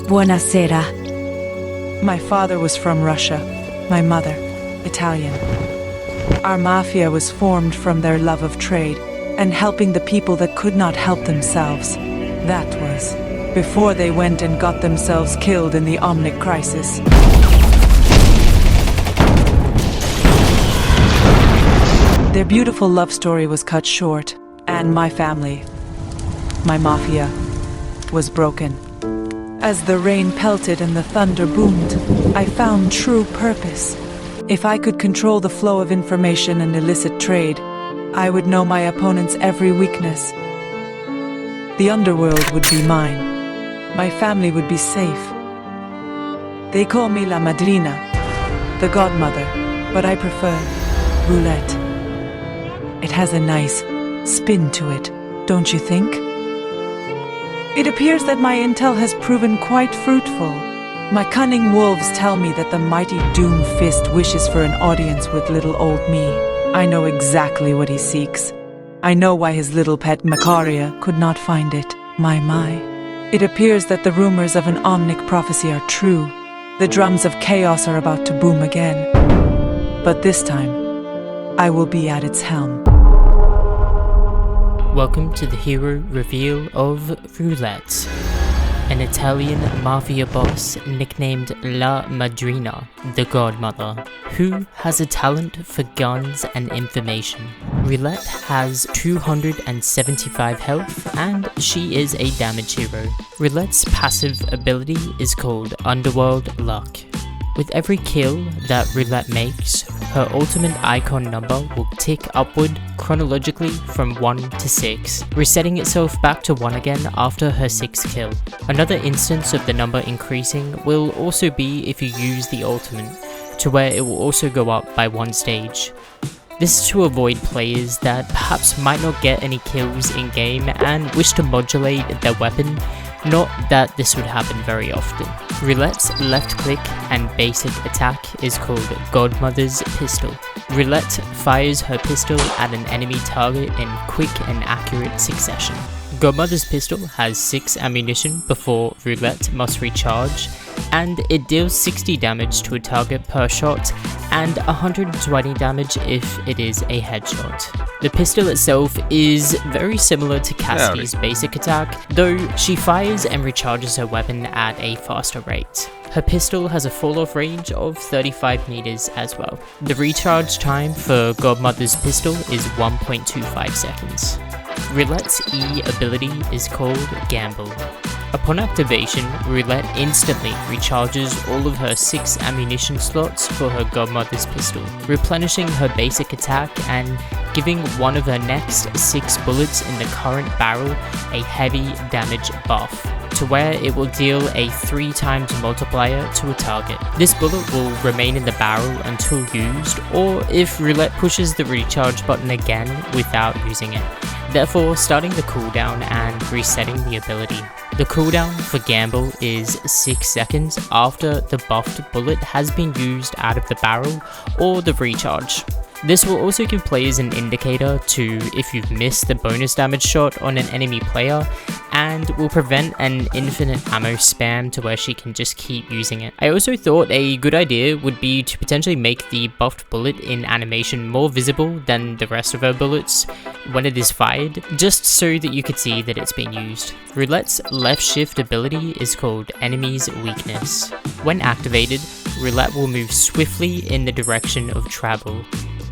Buonasera. My father was from Russia, my mother, Italian. Our mafia was formed from their love of trade and helping the people that could not help themselves. That was before they went and got themselves killed in the Omnic crisis. Their beautiful love story was cut short, and my family, my mafia, was broken. As the rain pelted and the thunder boomed, I found true purpose. If I could control the flow of information and illicit trade, I would know my opponent's every weakness. The underworld would be mine. My family would be safe. They call me La Madrina, the Godmother, but I prefer Roulette. It has a nice spin to it, don't you think? It appears that my intel has proven quite fruitful. My cunning wolves tell me that the mighty Doom Fist wishes for an audience with little old me. I know exactly what he seeks. I know why his little pet Macaria could not find it. My. It appears that the rumors of an Omnic prophecy are true. The drums of chaos are about to boom again. But this time, I will be at its helm. Welcome to the hero reveal of Roulette, an Italian Mafia boss nicknamed La Madrina, the Godmother, who has a talent for guns and information. Roulette has 275 health and she is a damage hero. Roulette's passive ability is called Underworld Luck. With every kill that Roulette makes, her ultimate icon number will tick upward chronologically from 1 to 6, resetting itself back to 1 again after her 6th kill. Another instance of the number increasing will also be if you use the ultimate, to where it will also go up by 1 stage. This is to avoid players that perhaps might not get any kills in game and wish to modulate their weapon. Not that this would happen very often. Roulette's left click and basic attack is called Godmother's Pistol. Roulette fires her pistol at an enemy target in quick and accurate succession. Godmother's pistol has 6 ammunition before Roulette must recharge, and it deals 60 damage to a target per shot and 120 damage if it is a headshot. The pistol itself is very similar to Cassidy's basic attack, though she fires and recharges her weapon at a faster rate. Her pistol has a fall-off range of 35 meters as well. The recharge time for Godmother's pistol is 1.25 seconds. Roulette's E ability is called Gamble. Upon activation, Roulette instantly recharges all of her 6 ammunition slots for her Godmother's pistol, replenishing her basic attack and giving one of her next 6 bullets in the current barrel a heavy damage buff, to where it will deal a 3 times multiplier to a target. This bullet will remain in the barrel until used, or if Roulette pushes the recharge button again without using it, therefore starting the cooldown and resetting the ability. The cooldown for Gamble is 6 seconds after the buffed bullet has been used out of the barrel or the recharge. This will also give players an indicator to if you've missed the bonus damage shot on an enemy player, and will prevent an infinite ammo spam to where she can just keep using it. I also thought a good idea would be to potentially make the buffed bullet in animation more visible than the rest of her bullets when it is fired, just so that you could see that it's been used. Roulette's left shift ability is called Enemy's Weakness. When activated, Roulette will move swiftly in the direction of travel,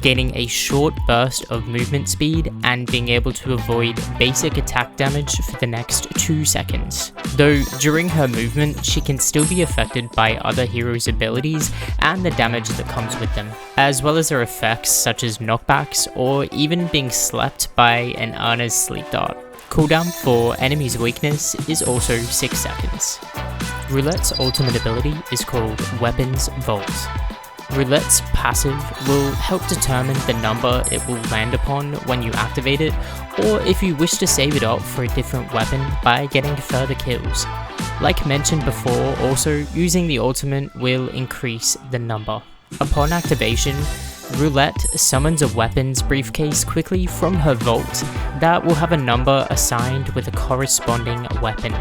gaining a short burst of movement speed and being able to avoid basic attack damage for the next 2 seconds. Though during her movement, she can still be affected by other heroes' abilities and the damage that comes with them, as well as their effects such as knockbacks or even being slept by an Ana's sleep dart. Cooldown for Enemy's Weakness is also 6 seconds. Roulette's ultimate ability is called Weapons Vault. Roulette's passive will help determine the number it will land upon when you activate it, or if you wish to save it up for a different weapon by getting further kills. Like mentioned before, also using the ultimate will increase the number. Upon activation, Roulette summons a weapons briefcase quickly from her vault that will have a number assigned with a corresponding weapon.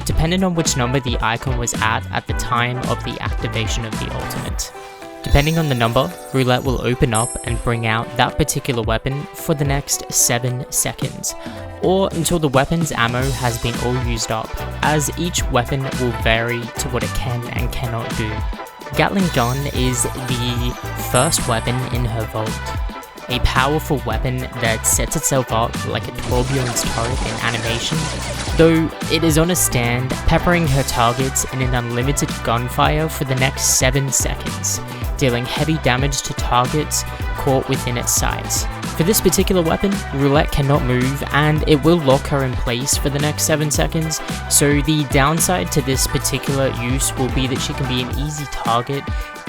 depending on which number the icon was at the time of the activation of the ultimate. Depending on the number, Roulette will open up and bring out that particular weapon for the next 7 seconds, or until the weapon's ammo has been all used up, as each weapon will vary to what it can and cannot do. Gatling gun is the first weapon in her vault. A powerful weapon that sets itself up like a Torbjorn's turret in animation, though it is on a stand, peppering her targets in an unlimited gunfire for the next 7 seconds, dealing heavy damage to targets caught within its sights. For this particular weapon, Roulette cannot move and it will lock her in place for the next 7 seconds, so the downside to this particular use will be that she can be an easy target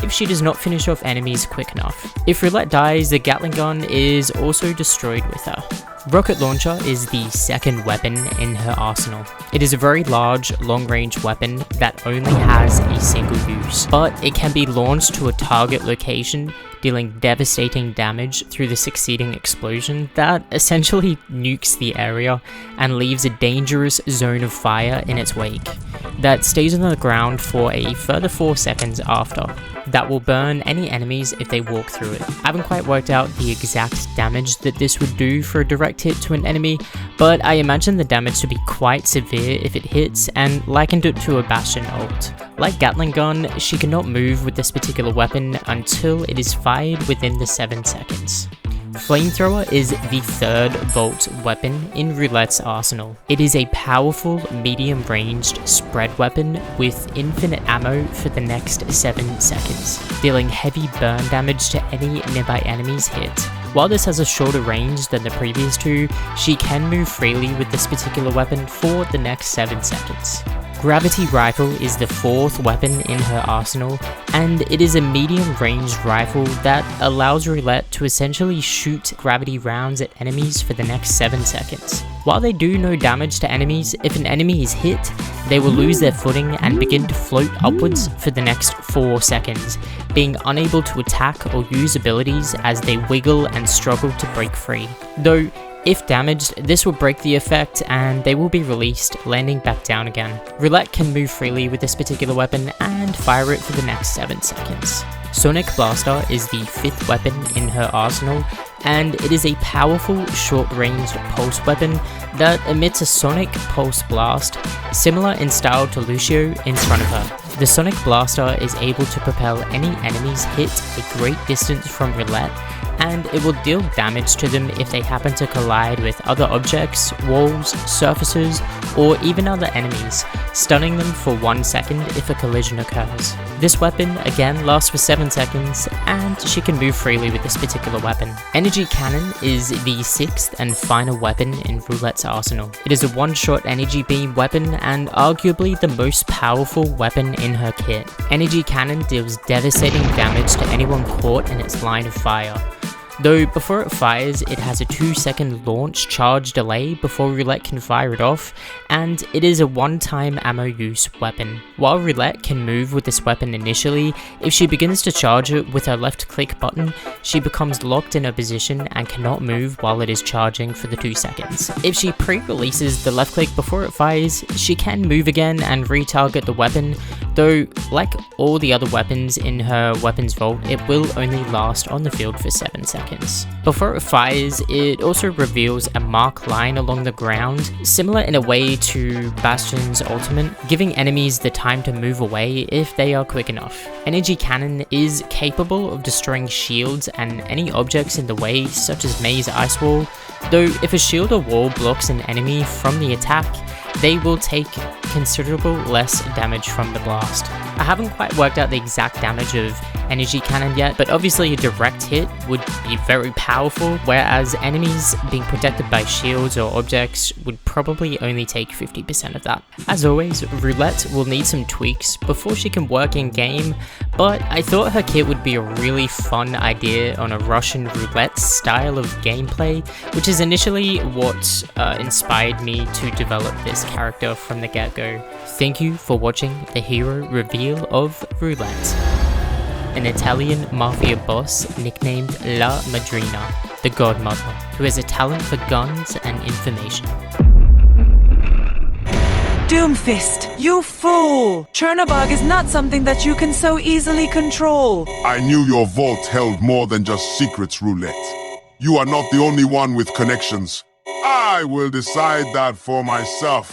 if she does not finish off enemies quick enough. If Roulette dies, the Gatling gun is also destroyed with her. Rocket launcher is the second weapon in her arsenal. It is a very large, long-range weapon that only has a single use, but it can be launched to a target location, dealing devastating damage through the succeeding explosion that essentially nukes the area and leaves a dangerous zone of fire in its wake that stays on the ground for a further 4 seconds after. That will burn any enemies if they walk through it. I haven't quite worked out the exact damage that this would do for a direct hit to an enemy, but I imagine the damage to be quite severe if it hits, and likened it to a Bastion ult. Like Gatling gun, she cannot move with this particular weapon until it is fired within the 7 seconds. Flamethrower is the third vault weapon in Roulette's arsenal. It is a powerful, medium-ranged spread weapon with infinite ammo for the next 7 seconds, dealing heavy burn damage to any nearby enemies hit. While this has a shorter range than the previous two, she can move freely with this particular weapon for the next 7 seconds. Gravity Rifle is the fourth weapon in her arsenal, and it is a medium-ranged rifle that allows Roulette to essentially shoot gravity rounds at enemies for the next 7 seconds. While they do no damage to enemies, if an enemy is hit, they will lose their footing and begin to float upwards for the next 4 seconds, being unable to attack or use abilities as they wiggle and struggle to break free. Though, if damaged, this will break the effect and they will be released, landing back down again. Roulette can move freely with this particular weapon and fire it for the next 7 seconds. Sonic Blaster is the fifth weapon in her arsenal, and it is a powerful short-ranged pulse weapon that emits a sonic pulse blast, similar in style to Lucio in front of her. The Sonic Blaster is able to propel any enemies hit a great distance from Roulette, and it will deal damage to them if they happen to collide with other objects, walls, surfaces, or even other enemies, stunning them for 1 second if a collision occurs. This weapon again lasts for 7 seconds, and she can move freely with this particular weapon. Energy Cannon is the sixth and final weapon in Roulette's arsenal. It is a one-shot energy beam weapon and arguably the most powerful weapon in her kit. Energy Cannon deals devastating damage to anyone caught in its line of fire. Though before it fires, it has a 2-second launch charge delay before Roulette can fire it off, and it is a one-time ammo use weapon. While Roulette can move with this weapon initially, if she begins to charge it with her left click button, she becomes locked in a position and cannot move while it is charging for the 2 seconds. If she pre-releases the left click before it fires, she can move again and retarget the weapon, though like all the other weapons in her weapons vault, it will only last on the field for 7 seconds. Before it fires, it also reveals a mark line along the ground, similar in a way to Bastion's ultimate, giving enemies the time to move away if they are quick enough. Energy Cannon is capable of destroying shields and any objects in the way, such as May's ice wall, though if a shield or wall blocks an enemy from the attack, they will take considerable less damage from the blast. I haven't quite worked out the exact damage of Energy Cannon yet, but obviously a direct hit would be very powerful, whereas enemies being protected by shields or objects would probably only take 50% of that. As always, Roulette will need some tweaks before she can work in game, but I thought her kit would be a really fun idea on a Russian roulette style of gameplay, which is initially what inspired me to develop this character from the get-go. Thank you for watching the hero reveal of Roulette, an Italian Mafia boss nicknamed La Madrina, the Godmother, who has a talent for guns and information. Doomfist, you fool! Chernobog is not something that you can so easily control. I knew your vault held more than just secrets, Roulette. You are not the only one with connections. I will decide that for myself.